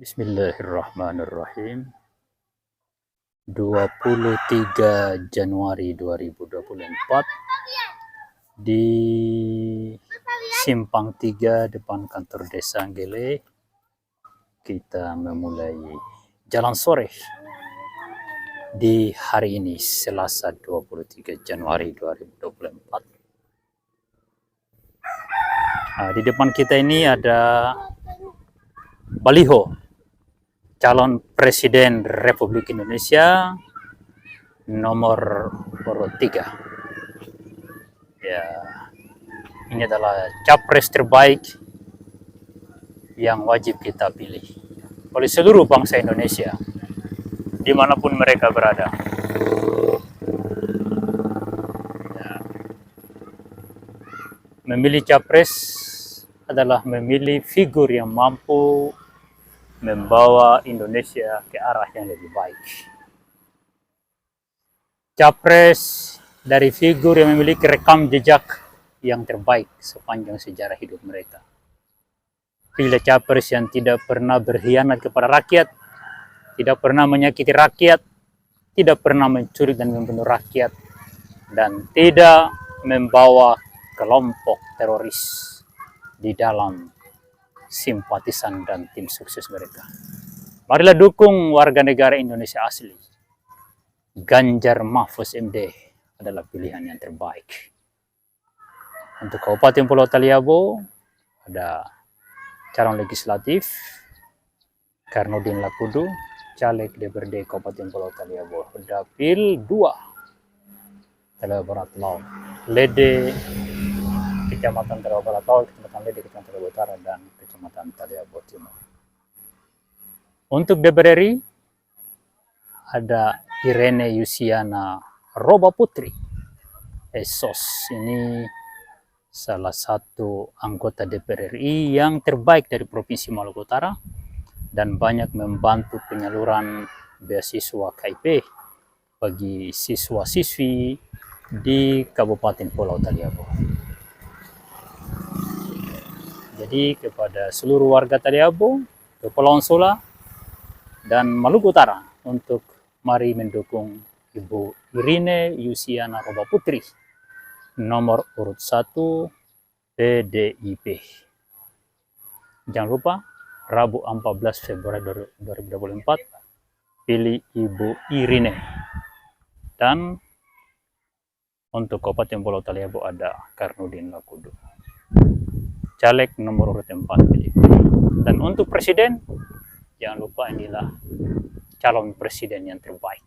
Bismillahirrahmanirrahim. 23 Januari 2024 di Simpang 3 depan kantor Desa Anggele kita memulai jalan sore di hari ini Selasa 23 Januari 2024. Di depan kita ini ada baliho calon Presiden Republik Indonesia nomor urut 3. Ya, ini adalah capres terbaik yang wajib kita pilih oleh seluruh bangsa Indonesia dimanapun mereka berada. Ya, memilih capres adalah memilih figur yang mampu membawa Indonesia ke arah yang lebih baik. Capres dari figur yang memiliki rekam jejak yang terbaik sepanjang sejarah hidup mereka. Pilih capres yang tidak pernah berkhianat kepada rakyat, tidak pernah menyakiti rakyat, tidak pernah mencuri dan membunuh rakyat, dan tidak membawa kelompok teroris di dalam simpatisan dan tim sukses mereka. Marilah dukung warga negara Indonesia asli. Ganjar Mahfuz MD adalah pilihan yang terbaik. Untuk Kabupaten Pulau Taliabu ada calon legislatif Karnudin Lakudu, caleg DPRD Kabupaten Pulau Taliabu. Dapil 2 Taliabu Barat Laut, Lede Kecamatan Taliabu Barat Laut, Kecamatan Lede, Kecamatan Taliabu Utara, dan Kecamatan Taliabu Timur. Untuk DPR RI ada Irene Yusiana Roba Putri Esos. Ini salah satu anggota DPR RI yang terbaik dari Provinsi Maluku Utara dan banyak membantu penyaluran beasiswa KIP bagi siswa-siswi di Kabupaten Pulau Taliabu. Jadi kepada seluruh warga Taliabu, Kepulauan Sula, dan Maluku Utara untuk mari mendukung Ibu Irene Yusiana Roba Putri nomor urut 1 PDIP. Jangan lupa Rabu 14 Februari 2024 pilih Ibu Irene. Dan untuk Kabupaten Pulau Taliabu ada Karnudin Lakudu, caleg nomor urut 4 PDIP. Dan untuk presiden, jangan lupa inilah calon presiden yang terbaik,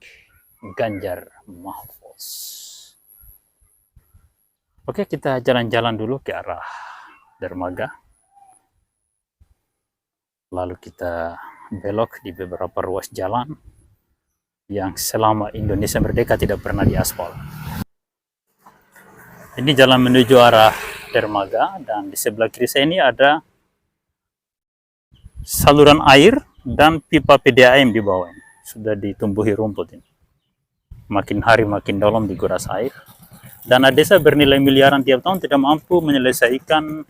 Ganjar Mahfuz. Oke, kita jalan-jalan dulu ke arah dermaga. Lalu kita belok di beberapa ruas jalan yang selama Indonesia merdeka tidak pernah diaspal. Ini jalan menuju arah dermaga, dan di sebelah kiri saya ini ada saluran air dan pipa PDAM di bawah ini. Sudah ditumbuhi rumput ini. Makin hari makin dalam diguras air. Dana desa bernilai miliaran tiap tahun tidak mampu menyelesaikan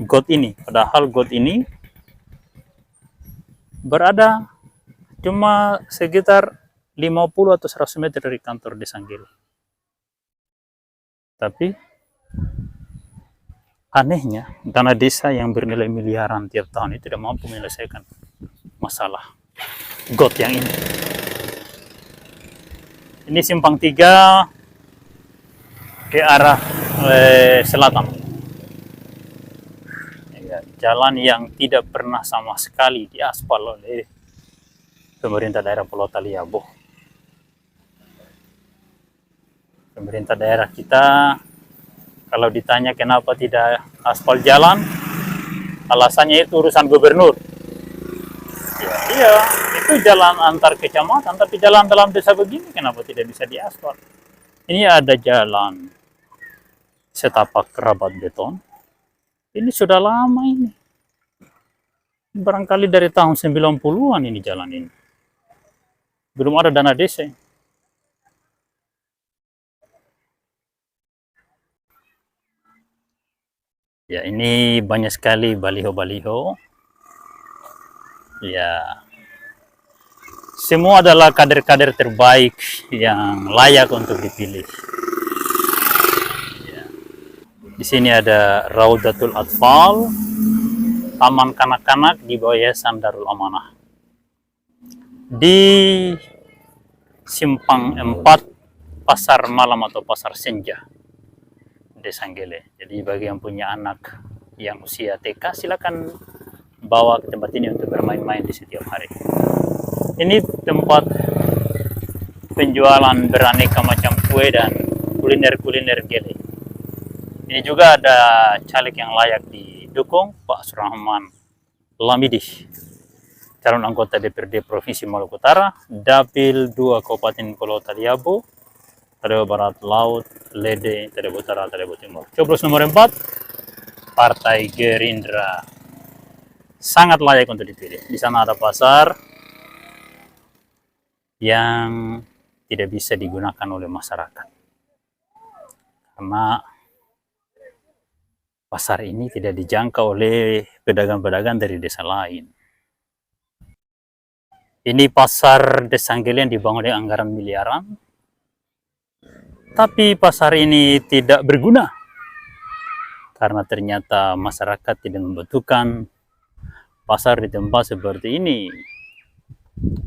got ini. Padahal got ini berada cuma sekitar 50 atau 100 meter dari kantor Desa Anggele. Tapi anehnya, dana desa yang bernilai miliaran tiap tahun itu tidak mampu menyelesaikan masalah got yang ini. Ini simpang 3 ke arah selatan. Ya, jalan yang tidak pernah sama sekali diaspal oleh pemerintah daerah Pulau Taliabu. Pemerintah daerah kita kalau ditanya kenapa tidak aspal jalan, alasannya itu urusan gubernur. Iya, itu jalan antar kecamatan, tapi jalan dalam desa begini kenapa tidak bisa diaspal? Ini ada jalan setapak kerabat beton. Ini sudah lama ini. Barangkali dari tahun 90-an ini jalan ini. Belum ada dana desa. Ya, ini banyak sekali baliho-baliho Ya, semua adalah kader-kader terbaik yang layak untuk dipilih. Di sini ada Raudatul Atfal, Taman Kanak-kanak di bawah Yayasan Darul Amanah. Di Simpang 4, Pasar Malam atau Pasar Senja, Desa Anggele. Jadi bagi yang punya anak yang usia TK, silakan bawa ke tempat ini untuk bermain-main di setiap hari. Ini tempat penjualan beraneka macam kue dan kuliner-kuliner Gele. Ini juga ada caleg yang layak didukung, Pak Surahman Lamidih, calon anggota DPRD Provinsi Maluku Utara, Dapil 2 Kabupaten Pulau Taliabu, Taliabu Barat Laut, Lede, Taliabu Utara, Taliabu Timur. Coblos nomor 4, Partai Gerindra. Sangat layak untuk dipilih. Di sana ada pasar yang tidak bisa digunakan oleh masyarakat. Karena pasar ini tidak dijangkau oleh pedagang-pedagang dari desa lain. Ini pasar Desa Anggele yang dibangun dengan anggaran miliaran. Tapi pasar ini tidak berguna. Karena ternyata masyarakat tidak membutuhkan pasar di tempat seperti ini.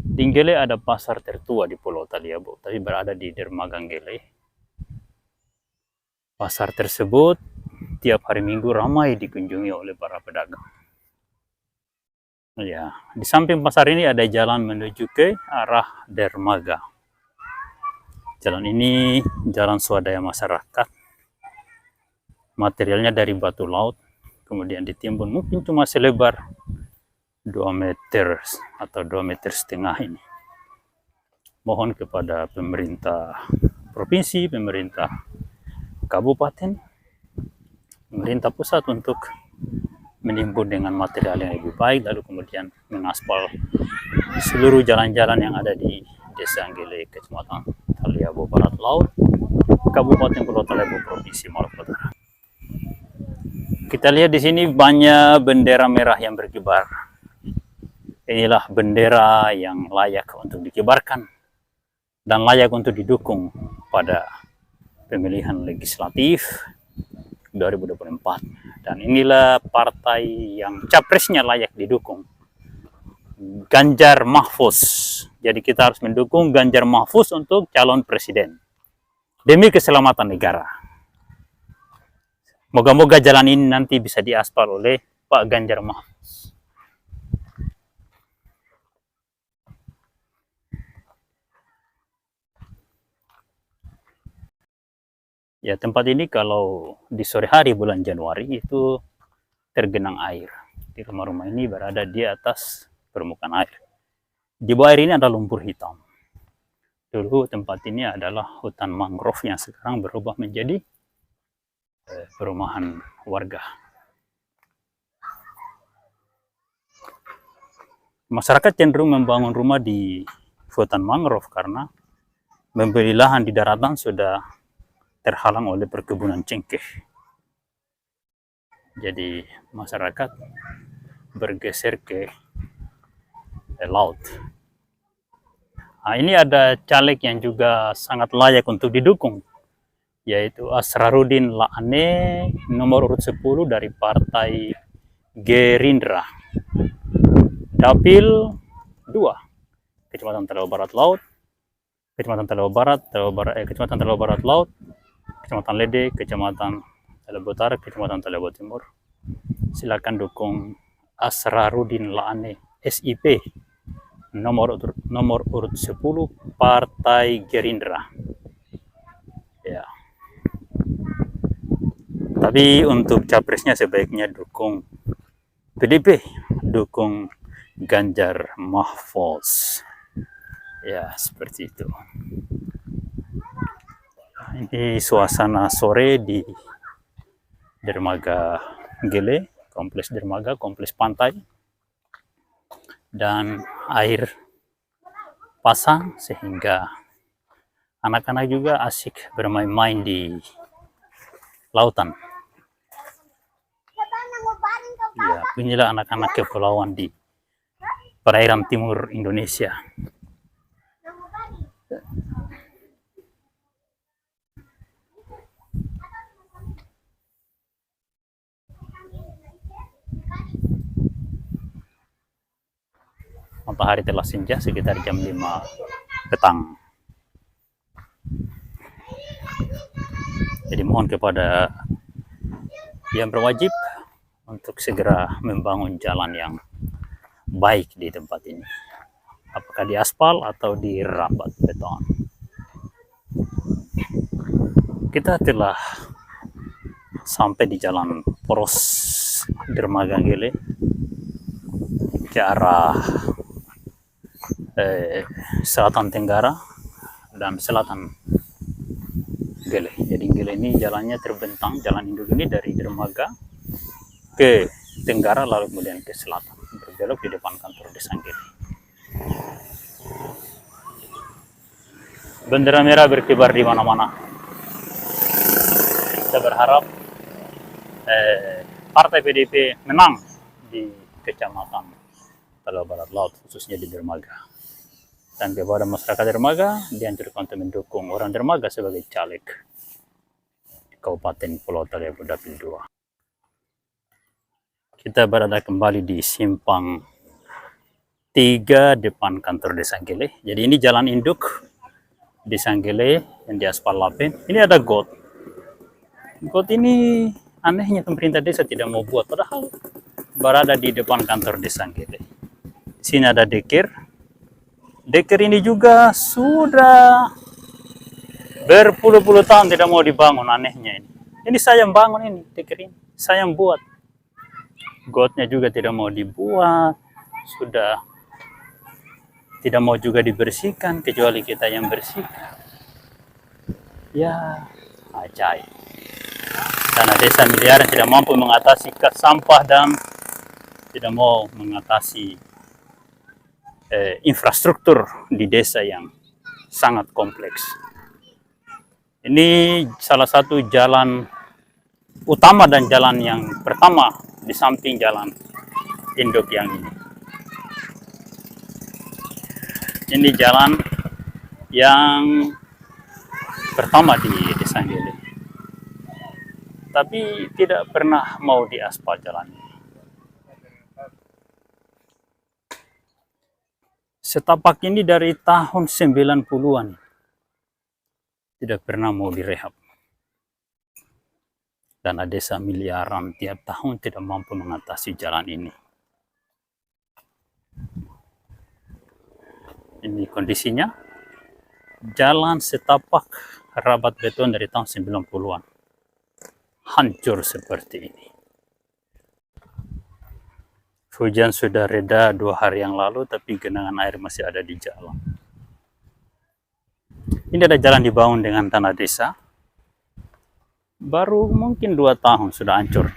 Di Anggele ada pasar tertua di Pulau Taliabu, tapi berada di dermaga Anggele. Pasar tersebut tiap hari Minggu ramai dikunjungi oleh para pedagang. Ya, di samping pasar ini ada jalan menuju ke arah dermaga. Jalan ini jalan swadaya masyarakat. Materialnya dari batu laut, kemudian ditimbun mungkin cuma selebar 2 meter atau 2,5 meter ini. Mohon kepada pemerintah provinsi, pemerintah kabupaten, pemerintah pusat untuk menimbun dengan material yang lebih baik, lalu kemudian mengaspal seluruh jalan-jalan yang ada di Desa Anggele, Kecamatan Taliabu Barat Laut, Kabupaten Pulau Taliabu, Provinsi Maluku Utara. Kita lihat di sini banyak bendera merah yang berkibar. Inilah bendera yang layak untuk dikibarkan dan layak untuk didukung pada pemilihan legislatif 2024. Dan inilah partai yang capresnya layak didukung, Ganjar Mahfuz. Jadi kita harus mendukung Ganjar Mahfuz untuk calon presiden demi keselamatan negara. Moga-moga jalan ini nanti bisa diaspal oleh Pak Ganjar Mahfuz. Ya, tempat ini kalau di sore hari bulan Januari itu tergenang air. Di rumah-rumah ini berada di atas permukaan air. Di bawah air ini ada lumpur hitam. Dulu tempat ini adalah hutan mangrove yang sekarang berubah menjadi perumahan warga. Masyarakat cenderung membangun rumah di hutan mangrove karena membeli lahan di daratan sudah terhalang oleh perkebunan cengkeh. Jadi masyarakat bergeser ke laut. Nah, ini ada caleg yang juga sangat layak untuk didukung, yaitu Asrarudin Laane, nomor urut 10 dari Partai Gerindra. Dapil 2, Kecamatan Taliabu Barat Laut, Kecamatan Taliabu Barat, Kecamatan Taliabu Barat Laut, Kecamatan Lede, Kecamatan Taliabu Utara, Kecamatan Taliabu Timur. Silakan dukung Asrarudin Laane, SIP, nomor urut 10, Partai Gerindra. Ya. Tapi untuk capresnya sebaiknya dukung PDP, dukung Ganjar Mahfuz. Ya, seperti itu. Ini suasana sore di dermaga Anggele, kompleks dermaga, kompleks pantai. Dan air pasang sehingga anak-anak juga asik bermain-main di lautan. Ya, inilah anak-anak kepulauan di perairan timur Indonesia. Matahari telah senja sekitar jam 5 petang. Jadi mohon kepada yang berwajib untuk segera membangun jalan yang baik di tempat ini. Apakah di aspal atau di rambat beton. Kita telah sampai di jalan poros Dermaga Gele ke arah selatan Tenggara dan selatan Gele. Jadi Gele ini jalannya terbentang, jalan induk ini dari Dermaga ke Tenggara lalu kemudian ke selatan, berbelok di depan kantor desa Gele. Bendera merah berkibar di mana-mana. Kita berharap partai PDIP menang di Kecamatan Talawa Barat Laut, khususnya di Dermaga. Dan kepada masyarakat Dermaga dianjurkan untuk mendukung orang Dermaga sebagai caleg di Kabupaten Pulau Talebo Dapil 2. Kita berada kembali di simpang 3 depan kantor desa Gele. Jadi ini jalan induk desa Gele yang diaspal lapen. Ini ada got. Got ini anehnya pemerintah desa tidak mau buat, padahal berada di depan kantor desa Gele. Sini ada dekir. Dekir ini juga sudah berpuluh-puluh tahun tidak mau dibangun, anehnya ini. Ini saya yang bangun ini, dekir ini. Saya yang buat. Gotnya juga tidak mau dibuat. Sudah tidak mau juga dibersihkan, kecuali kita yang bersihkan. Ya, ajaib. Karena desa miliaran tidak mampu mengatasi sampah dan tidak mau mengatasi infrastruktur di desa yang sangat kompleks. Ini salah satu jalan utama dan jalan yang pertama di samping jalan induk yang ini. Ini jalan yang pertama di desa Gele. Tapi tidak pernah mau diaspal jalan ini. Setapak ini dari tahun 90-an. Tidak pernah mau direhab. Dana desa miliaran tiap tahun tidak mampu mengatasi jalan ini. Ini kondisinya. Jalan setapak rabat beton dari tahun 90-an. Hancur seperti ini. Hujan sudah reda 2 hari yang lalu, tapi genangan air masih ada di jalan. Ini ada jalan dibangun dengan tanah desa. Baru mungkin 2 tahun sudah hancur.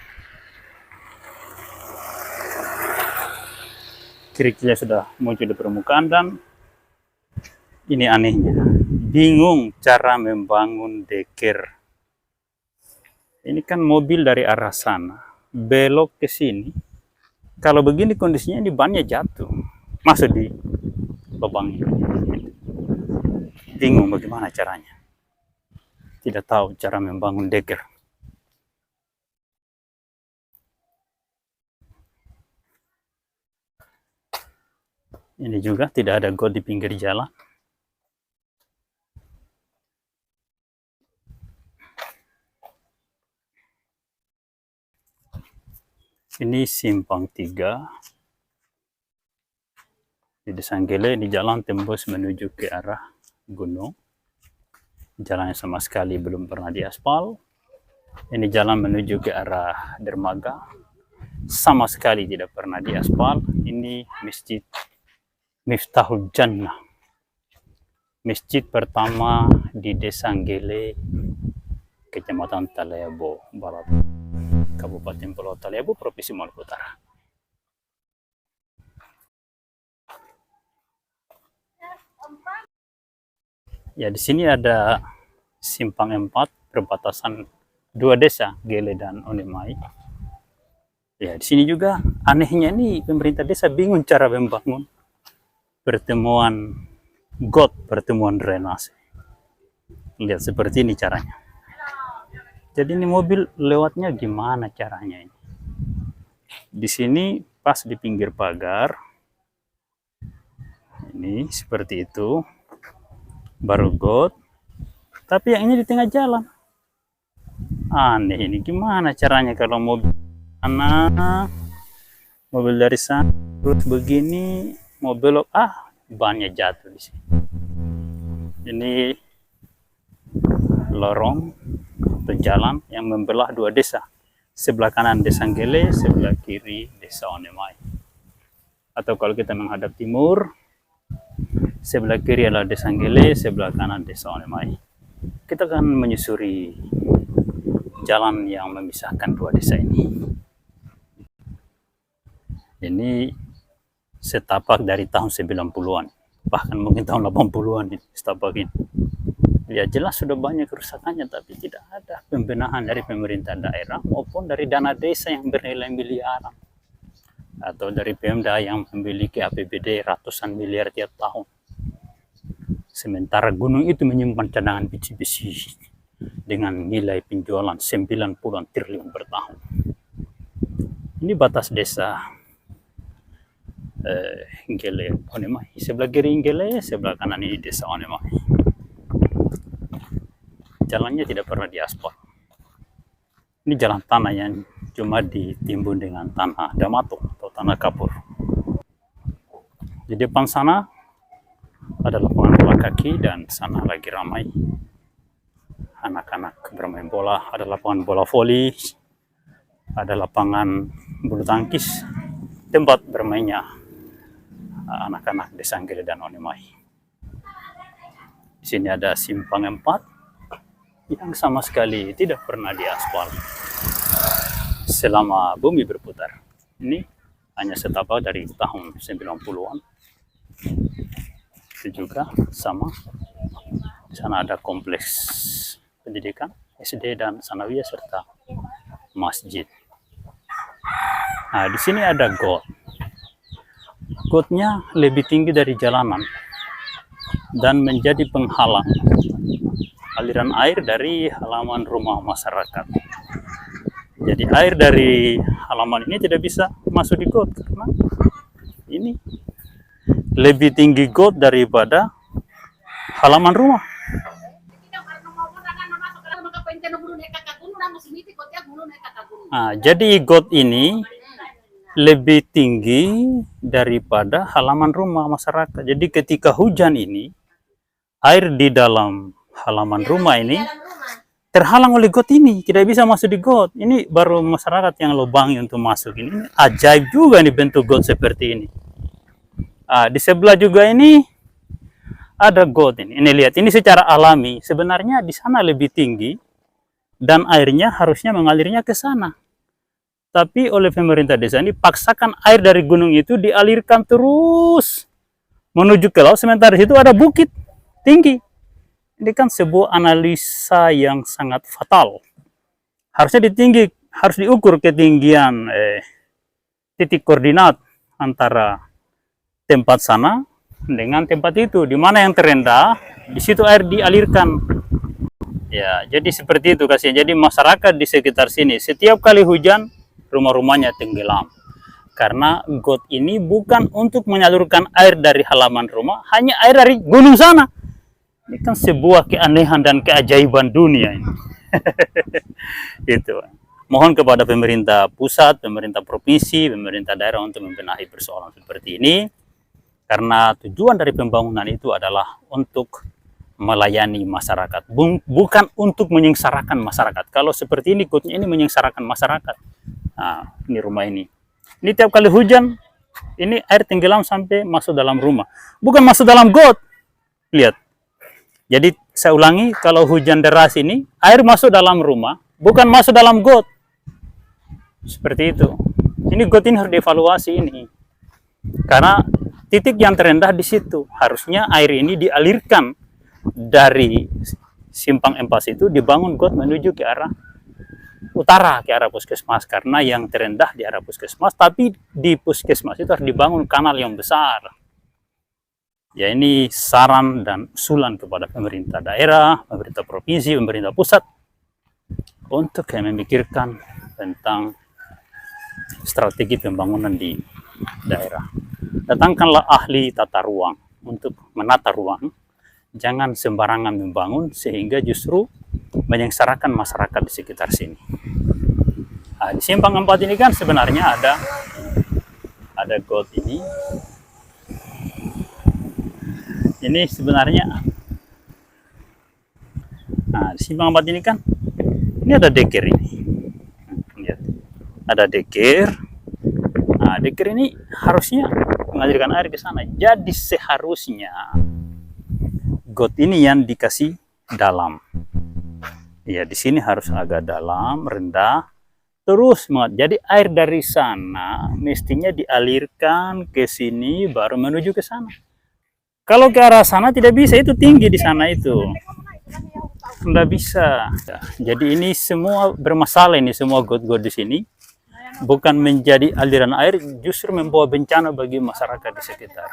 Kerikilnya sudah muncul di permukaan dan ini anehnya. Bingung cara membangun dekir. Ini kan mobil dari arah sana. Belok ke sini. Kalau begini kondisinya ini bannya jatuh, masuk di lubang ini. Bingung bagaimana caranya. Tidak tahu cara membangun dekir. Ini juga tidak ada got di pinggir jalan. Ini simpang 3 di desa Gele. Ini jalan tembus menuju ke arah gunung. Jalannya sama sekali belum pernah diaspal. Ini jalan menuju ke arah Dermaga. Sama sekali tidak pernah diaspal. Ini Masjid Miftahul Jannah. Masjid pertama di desa Gele, Kecamatan Talebo Barat, Kabupaten Pulau Talebo, Provinsi Maluku Utara. Ya, di sini ada simpang 4 perbatasan 2 desa, Gele dan Onemai. Ya, di sini juga anehnya ini pemerintah desa bingung cara membangun pertemuan got, pertemuan drainase. Lihat seperti ini caranya. Jadi ini mobil lewatnya gimana caranya ini? Di sini pas di pinggir pagar. Ini seperti itu. Baru got. Tapi yang ini di tengah jalan. Aneh ini, gimana caranya kalau mobil mobil dari sana terus begini mau belok, bannya jatuh di sini. Ini lorong atau jalan yang membelah dua desa. Sebelah kanan Desa Nggele, sebelah kiri Desa Onemai. Atau kalau kita menghadap timur, sebelah kiri adalah Desa Nggele, sebelah kanan Desa Onemai. Kita akan menyusuri jalan yang memisahkan dua desa ini. Ini setapak dari tahun 90-an, bahkan mungkin tahun 80-an ini setapak ini. Ya jelas sudah banyak kerusakannya, tapi tidak ada pembenahan dari pemerintah daerah maupun dari dana desa yang bernilai miliaran, atau dari Pemda yang memiliki APBD ratusan miliar tiap tahun. Sementara gunung itu menyimpan cadangan biji-biji dengan nilai penjualan 90 triliun per tahun. Ini batas desa Nggele Onemai. Sebelah kiri Nggele, sebelah kanan ini Desa Onemai. Jalannya tidak pernah diaspal. Ini jalan tanah yang cuma ditimbun dengan tanah damato atau tanah kapur. Di depan sana ada lapangan bola kaki dan sana lagi ramai anak-anak bermain bola. Ada lapangan bola voli, ada lapangan bulu tangkis, tempat bermainnya anak-anak Desa Nggele dan Onemai. Di sini ada simpang 4 yang sama sekali tidak pernah diaspal selama bumi berputar. Ini hanya setapak dari tahun 90-an. Itu juga sama. Di sana ada kompleks pendidikan SD dan sanawiyah serta masjid. Nah, di sini ada got. Gotnya lebih tinggi dari jalanan dan menjadi penghalang aliran air dari halaman rumah masyarakat. Jadi air dari halaman ini tidak bisa masuk di got karena ini lebih tinggi got daripada halaman rumah. Nah, jadi got ini lebih tinggi daripada halaman rumah masyarakat. Jadi ketika hujan ini, air di dalam halaman rumah ini terhalang oleh got ini, tidak bisa masuk di got. Ini baru masyarakat yang lubangi untuk masuk. Ini ajaib juga nih bentuk got seperti ini. Di sebelah juga ini ada got ini. Ini lihat, ini secara alami. Sebenarnya di sana lebih tinggi dan airnya harusnya mengalirnya ke sana. Tapi oleh pemerintah desa ini paksakan air dari gunung itu dialirkan terus menuju ke laut, sementara di situ ada bukit tinggi. Ini kan sebuah analisa yang sangat fatal. Harusnya harus diukur ketinggian titik koordinat antara tempat sana dengan tempat itu. Di mana yang terendah, di situ air dialirkan. Ya, jadi seperti itu kasihan. Jadi masyarakat di sekitar sini setiap kali hujan rumah-rumahnya tenggelam. Karena got ini bukan untuk menyalurkan air dari halaman rumah, hanya air dari gunung sana. Ini kan sebuah keanehan dan keajaiban dunia ini. Itu. Mohon kepada pemerintah pusat, pemerintah provinsi, pemerintah daerah untuk membenahi persoalan seperti ini. Karena tujuan dari pembangunan itu adalah untuk melayani masyarakat, bukan untuk menyengsarakan masyarakat. Kalau seperti ini, gotnya ini menyengsarakan masyarakat. Nah, ini rumah ini. Ini tiap kali hujan, ini air tenggelam sampai masuk dalam rumah. Bukan masuk dalam got. Lihat. Jadi saya ulangi, kalau hujan deras ini, air masuk dalam rumah, bukan masuk dalam got. Seperti itu. Ini got ini harus dievaluasi ini. Karena titik yang terendah di situ. Harusnya air ini dialirkan dari simpang empas itu, dibangun got menuju ke arah utara, ke arah puskesmas. Karena yang terendah di arah puskesmas, tapi di puskesmas itu harus dibangun kanal yang besar. Ya, ini saran dan usulan kepada pemerintah daerah, pemerintah provinsi, pemerintah pusat untuk memikirkan tentang strategi pembangunan di daerah. Datangkanlah ahli tata ruang untuk menata ruang, jangan sembarangan membangun sehingga justru menyengsarakan masyarakat di sekitar sini. Nah, di simpang 4 ini kan sebenarnya ada got ini. Ini sebenarnya, nah di simpang 4 ini kan, ini ada deker ini. Lihat, ada deker. Nah, deker ini harusnya mengalirkan air ke sana. Jadi seharusnya got ini yang dikasih dalam. Ya, di sini harus agak dalam, rendah. Terus, jadi air dari sana mestinya dialirkan ke sini baru menuju ke sana. Kalau ke arah sana tidak bisa, itu tinggi di sana itu. Tidak bisa. Jadi ini semua bermasalah, ini semua got-got di sini. Bukan menjadi aliran air, justru membawa bencana bagi masyarakat di sekitar.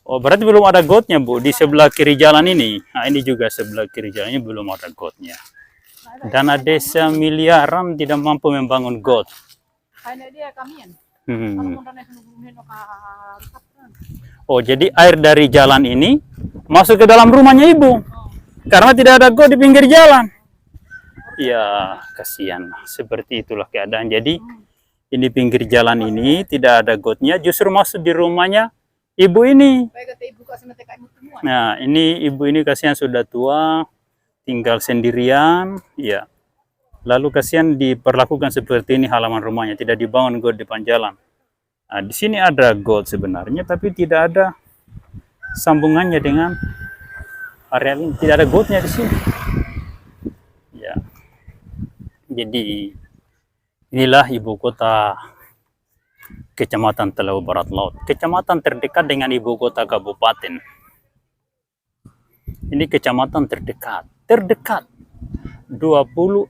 Oh, berarti belum ada gotnya, Bu, di sebelah kiri jalan ini. Nah, ini juga sebelah kiri jalannya belum ada gotnya. Dana desa miliaran tidak mampu membangun got. Oh, jadi air dari jalan ini masuk ke dalam rumahnya Ibu karena tidak ada got di pinggir jalan. Ya, kasihan. Seperti itulah keadaan. Jadi ini pinggir jalan ini tidak ada gotnya, justru masuk di rumahnya Ibu ini. Nah, ini Ibu ini kasihan, sudah tua, tinggal sendirian, ya. Lalu kasihan diperlakukan seperti ini halaman rumahnya, tidak dibangun got depan jalan. Nah, di sini ada got sebenarnya, tapi tidak ada sambungannya dengan area ini, tidak ada gotnya di sini. Ya, jadi inilah ibu kota Kecamatan Telau Barat Laut, kecamatan terdekat dengan ibu kota kabupaten. Ini kecamatan terdekat 26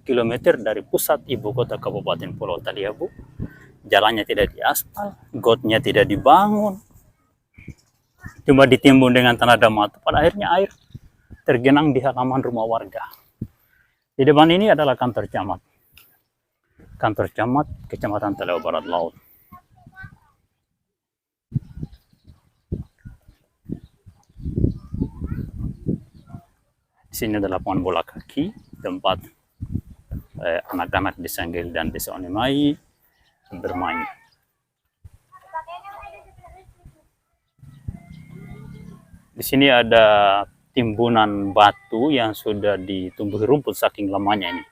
km dari pusat ibu kota Kabupaten Pulau Taliabu. Jalannya tidak diaspal, gotnya tidak dibangun, cuma ditimbun dengan tanah damatu. Pada akhirnya air tergenang di halaman rumah warga. Di depan ini adalah kantor camat. Kantor camat Kecamatan Telau Barat Laut. Di sini ada lapangan bola kaki, tempat anak-anak desa Anggel dan desa Onemai bermain. Di sini ada timbunan batu yang sudah ditumbuhi rumput saking lamanya ini.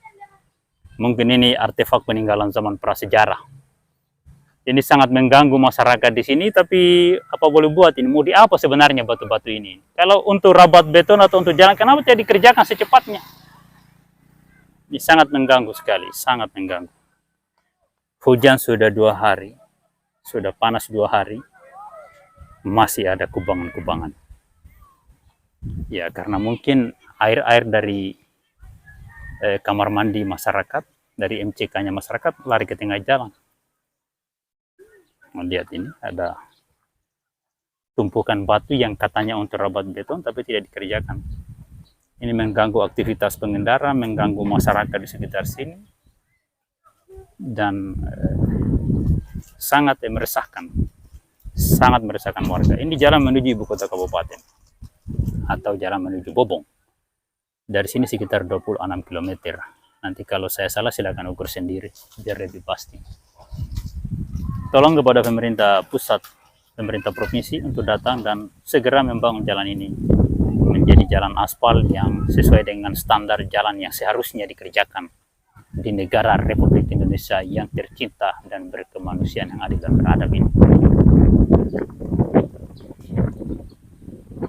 Mungkin ini artefak peninggalan zaman prasejarah. Ini sangat mengganggu masyarakat di sini, tapi apa boleh buat, ini mau di apa sebenarnya batu-batu ini? Kalau untuk rabat beton atau untuk jalan, kenapa tidak dikerjakan secepatnya? Ini sangat mengganggu sekali, sangat mengganggu. Hujan sudah 2 hari, sudah panas 2 hari, masih ada kubangan-kubangan. Ya, karena mungkin air-air dari kamar mandi masyarakat, dari MCK-nya masyarakat lari ke tengah jalan. Lihat ini ada tumpukan batu yang katanya untuk rabat beton tapi tidak dikerjakan. Ini mengganggu aktivitas pengendara, mengganggu masyarakat di sekitar sini, dan sangat meresahkan warga. Ini jalan menuju ibu kota kabupaten atau jalan menuju Bobong. Dari sini sekitar 26 km. Nanti kalau saya salah silakan ukur sendiri biar lebih pasti. Tolong kepada pemerintah pusat, pemerintah provinsi untuk datang dan segera membangun jalan ini menjadi jalan aspal yang sesuai dengan standar jalan yang seharusnya dikerjakan di negara Republik Indonesia yang tercinta dan berkemanusiaan yang adil dan beradab ini.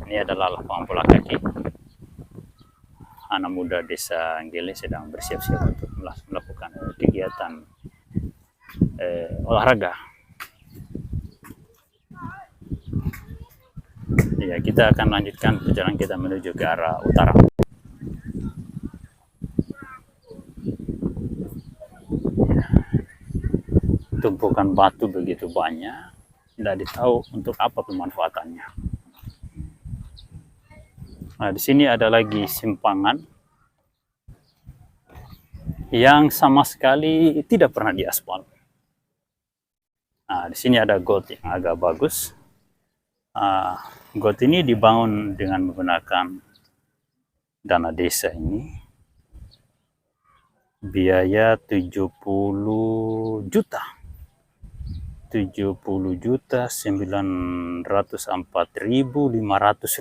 Ini adalah lapangan bola kaki. Anak muda desa Anggele sedang bersiap-siap untuk melakukan kegiatan olahraga. Ya, kita akan lanjutkan perjalanan kita menuju ke arah utara. tumpukan batu begitu banyak, tidak ditahu untuk apa pemanfaatannya. Nah, di sini ada lagi simpangan yang sama sekali tidak pernah diaspal. Nah, di sini ada got yang agak bagus. Got ini dibangun dengan menggunakan dana desa ini. Biaya 70 juta. 70.904.500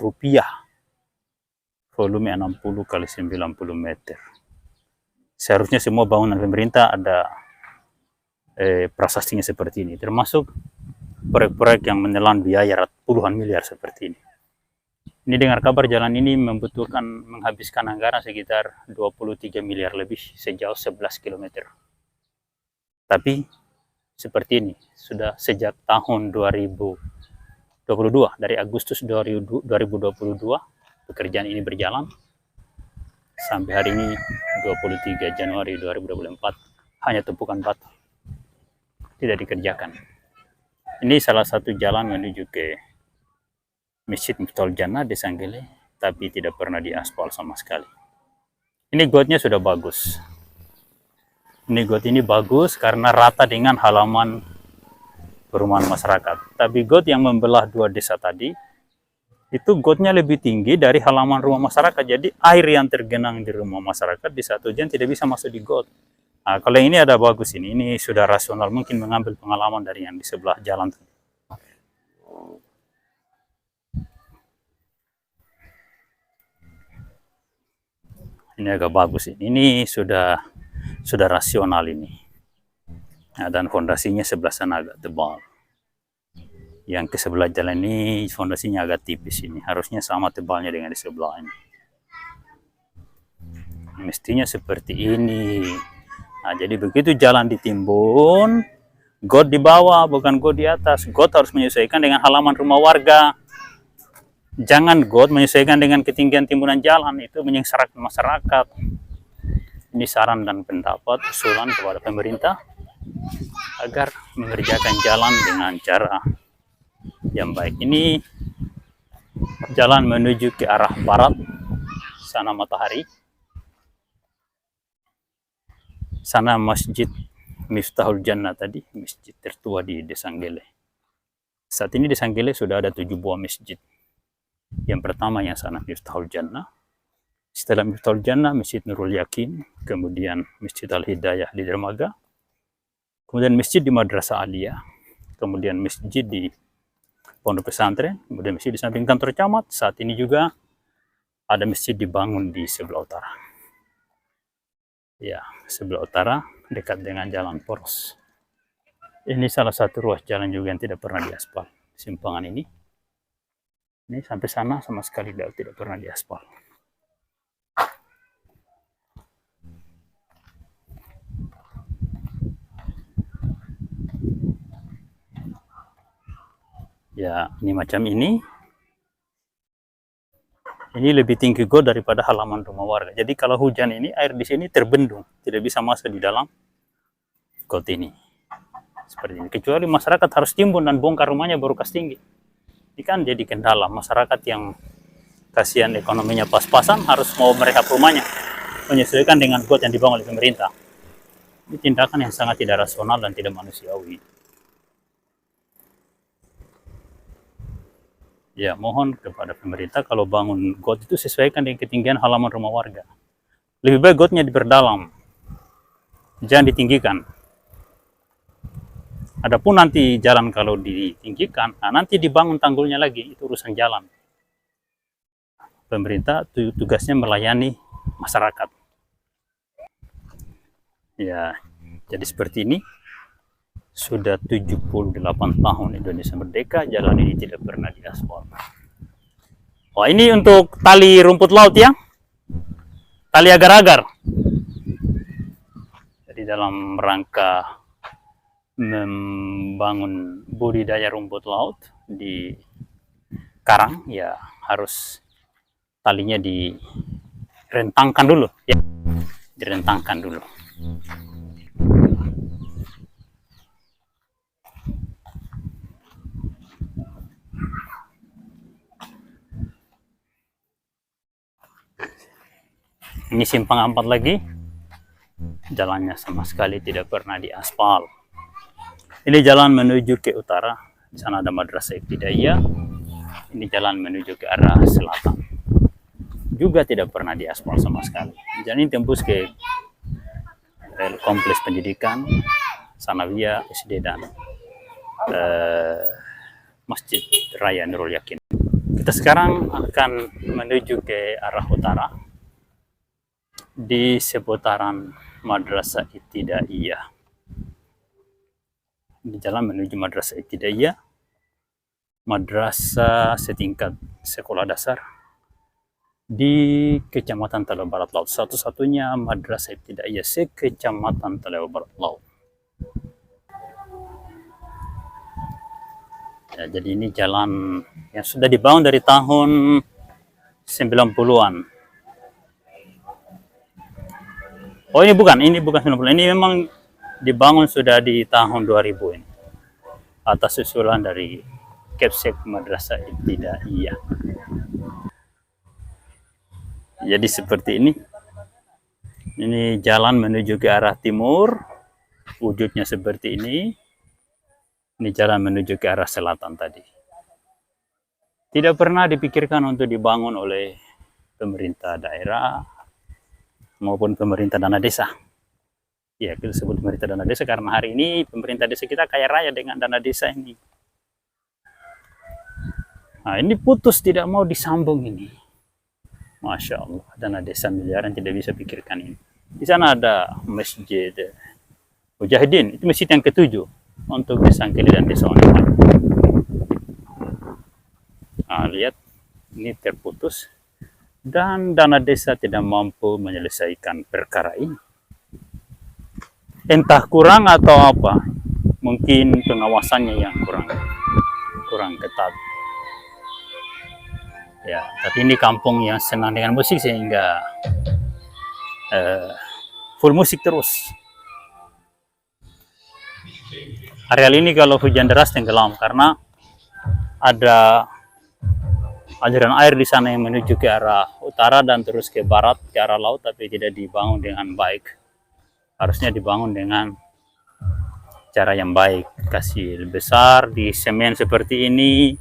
rupiah. Volume 60 kali 90 meter. Seharusnya semua bangunan pemerintah ada prasastinya seperti ini, termasuk proyek-proyek yang menelan biaya puluhan miliar seperti ini. Ini dengar kabar jalan ini membutuhkan menghabiskan anggaran sekitar 23 miliar lebih sejauh 11 km. Tapi seperti ini, sudah sejak tahun 2022, dari Agustus 2022, pekerjaan ini berjalan sampai hari ini 23 Januari 2024 hanya tumpukan batu, tidak dikerjakan. Ini salah satu jalan menuju ke Masjid Miftahul Jannah Desa Anggele, tapi tidak pernah diaspal sama sekali. Ini gotnya sudah bagus. Ini got ini bagus karena rata dengan halaman perumahan masyarakat. Tapi got yang membelah dua desa tadi, itu gotnya lebih tinggi dari halaman rumah masyarakat. Jadi air yang tergenang di rumah masyarakat di saat hujan tidak bisa masuk di got. Nah, kalau ini ada bagus ini sudah rasional, mungkin mengambil pengalaman dari yang di sebelah jalan. Ini agak bagus ini sudah rasional ini. Nah, dan fondasinya sebelah sana agak tebal. Yang ke sebelah jalan ini fondasinya agak tipis ini, harusnya sama tebalnya dengan di sebelah ini. Mestinya seperti ini. Nah, jadi begitu jalan ditimbun, got di bawah bukan got di atas. Got harus menyesuaikan dengan halaman rumah warga. Jangan got menyesuaikan dengan ketinggian timbunan jalan, itu menyengsarakan masyarakat. Ini saran dan pendapat usulan kepada pemerintah agar mengerjakan jalan dengan cara yang baik. Ini jalan menuju ke arah barat, sana matahari, sana Masjid Miftahul Jannah tadi, masjid tertua di Desa Anggele. Saat ini Desa Anggele sudah ada 7 buah masjid. Yang pertama yang sana Miftahul Jannah, setelah Miftahul Jannah Masjid Nurul Yakin, kemudian Masjid Al-Hidayah di Dermaga, kemudian masjid di Madrasah Aliyah, kemudian masjid di Pondok Pesantren, kemudian masjid di samping kantor camat. Saat ini juga ada masjid dibangun di sebelah utara. Ya, sebelah utara dekat dengan jalan poros. Ini salah satu ruas jalan juga yang tidak pernah diaspal. Simpangan ini sampai sana sama sekali tidak pernah diaspal. Ya, ini macam ini. Ini lebih tinggi got daripada halaman rumah warga. Jadi kalau hujan ini, air di sini terbendung, tidak bisa masuk di dalam got ini. Seperti ini. Kecuali masyarakat harus timbun dan bongkar rumahnya baru kas tinggi. Ini kan jadi kendala masyarakat yang kasihan ekonominya pas-pasan harus mau merehab rumahnya, menyesuaikan dengan got yang dibangun oleh pemerintah. Ini tindakan yang sangat tidak rasional dan tidak manusiawi. Ya, mohon kepada pemerintah kalau bangun got itu sesuaikan dengan ketinggian halaman rumah warga. Lebih baik gotnya diperdalam, jangan ditinggikan. Adapun nanti jalan kalau ditinggikan, nah nanti dibangun tanggulnya lagi, itu urusan jalan. Pemerintah tugasnya melayani masyarakat. Ya, jadi seperti ini. Sudah 78 tahun Indonesia merdeka, jalan ini tidak pernah diaspal. Wah, ini untuk tali rumput laut ya, tali agar-agar. Jadi dalam rangka membangun budidaya rumput laut di karang, ya harus talinya direntangkan dulu, ya, direntangkan dulu. Ini simpang 4 lagi, jalannya sama sekali tidak pernah diaspal. Ini jalan menuju ke utara, di sana ada Madrasah Ibtidaiyah. Ini jalan menuju ke arah selatan, juga tidak pernah diaspal sama sekali. Jadi ini tembus ke kompleks pendidikan, Sanawiyah, SD, dan Masjid Raya Nurul Yakin. Kita sekarang akan menuju ke arah utara, di seputaran Madrasah Ibtidaiyah. Di jalan menuju Madrasah Ibtidaiyah, madrasah setingkat sekolah dasar di Kecamatan Talawa Barat Laut. Satu-satunya Madrasah Ibtidaiyah se-Kecamatan Talawa Barat Laut. Ya, jadi ini jalan yang sudah dibangun dari tahun 90-an. Oh, ini bukan 90-an. Ini memang dibangun sudah di tahun 2000 ini, atas usulan dari Kepsek Madrasah Ibtidaiyah. Jadi seperti ini. Ini jalan menuju ke arah timur, wujudnya seperti ini. Ini jalan menuju ke arah selatan tadi. Tidak pernah dipikirkan untuk dibangun oleh pemerintah daerah maupun pemerintah dana desa. Ya, kita sebut pemerintah dana desa karena hari ini pemerintah desa kita kaya raya dengan dana desa ini. Nah, ini putus, tidak mau disambung ini. Masya Allah, dana desa miliaran tidak bisa pikirkan ini. Di sana ada Masjid Mujahidin, itu masjid yang ke-7 untuk desa Angkeli dan desa Oneman. Nah, lihat, ini terputus dan dana desa tidak mampu menyelesaikan perkara ini. Entah kurang atau apa, mungkin pengawasannya yang kurang ketat. Ya, tapi ini kampung yang senang dengan musik sehingga full musik terus. Areal ini kalau hujan deras tenggelam karena ada aliran air di sana yang menuju ke arah utara dan terus ke barat ke arah laut, tapi tidak dibangun dengan baik. Harusnya dibangun dengan cara yang baik, kasih besar di semen seperti ini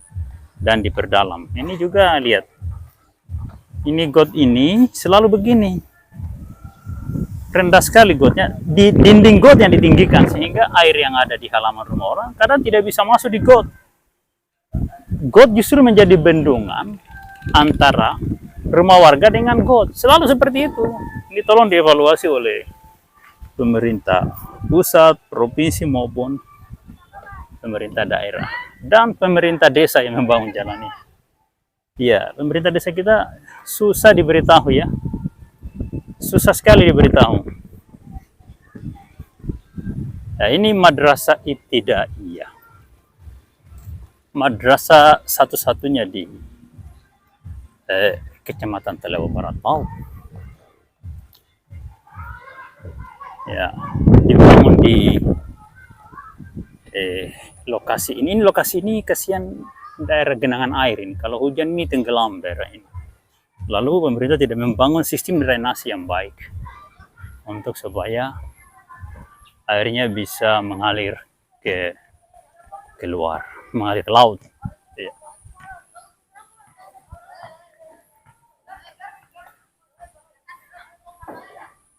dan diperdalam. Ini juga lihat, ini got ini selalu begini, rendah sekali gotnya, di dinding got yang ditinggikan sehingga air yang ada di halaman rumah orang kadang tidak bisa masuk di got. Got justru menjadi bendungan antara rumah warga dengan got, selalu seperti itu. Ini tolong dievaluasi oleh pemerintah pusat, provinsi maupun pemerintah daerah dan pemerintah desa yang membangun jalan ini. Ya, pemerintah desa kita susah diberitahu ya, susah sekali diberitahu. Nah, ini Madrasah Ibtidaiyah, madrasah satu-satunya di Kecamatan Talawa Barat Laut. Ya, dibangun di lokasi ini. Lokasi ini kasihan daerah genangan air ini. Kalau hujan ini tenggelam daerah ini. Lalu pemerintah tidak membangun sistem drainasi yang baik untuk supaya airnya bisa mengalir ke keluar, mengalir ke laut. Ya.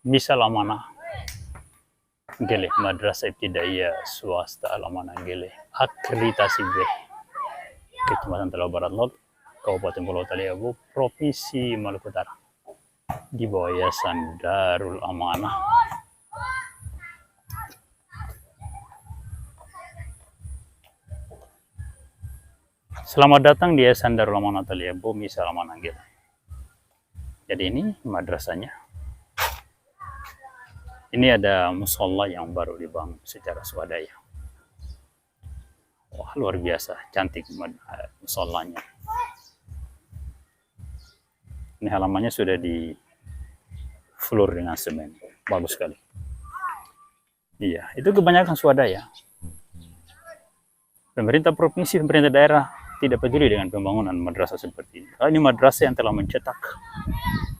Bisa Amanah Gele, Madrasah Ibtidaiyah swasta Amanah Gele, akreditasi B, Kecamatan Talawa Barat Laut, Kabupaten Pulau Taliabu, Provinsi Maluku Utara, di bawah Yayasan Darul Amanah. Selamat datang di Yayasan Darul Amanah Taliabu, Misal Amanah Gele. Jadi ini madrasahnya. Ini ada musola yang baru dibangun secara swadaya. Wah, luar biasa, cantik musolanya. Ini halamannya sudah di floor dengan semen, bagus sekali. Iya, itu kebanyakan swadaya. Pemerintah provinsi, pemerintah daerah tidak peduli dengan pembangunan madrasah seperti ini. Ini madrasah yang telah mencetak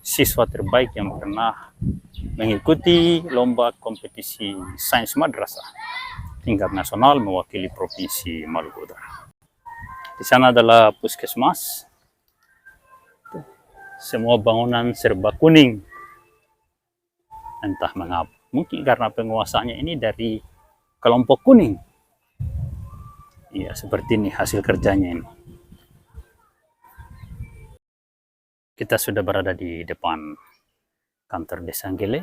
siswa terbaik yang pernah mengikuti lomba kompetisi sains madrasah tingkat nasional mewakili provinsi Maluku Utara. Di sana adalah puskesmas. Semua bangunan serba kuning. Entah mengapa. Mungkin karena penguasanya ini dari kelompok kuning. Iya, seperti ini hasil kerjanya ini. Kita sudah berada di depan kantor Desa Anggele.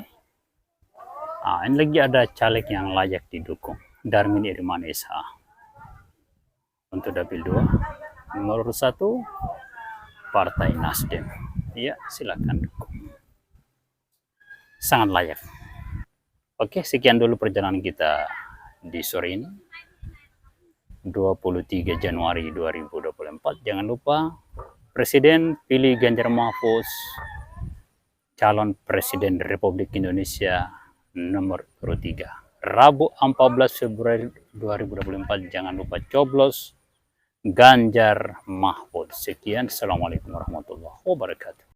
Ini lagi ada caleg yang layak didukung. Darmin Irman SH. Untuk dapil 2. Nomor 1, Partai Nasdem. Ya, silakan dukung. Sangat layak. Oke, sekian dulu perjalanan kita di sore ini. 23 Januari 2024. Jangan lupa Presiden pilih Ganjar Mahfud, calon Presiden Republik Indonesia nomor 3. Rabu 14 Februari 2024. Jangan lupa coblos Ganjar Mahfud. Sekian, Assalamualaikum warahmatullahi wabarakatuh.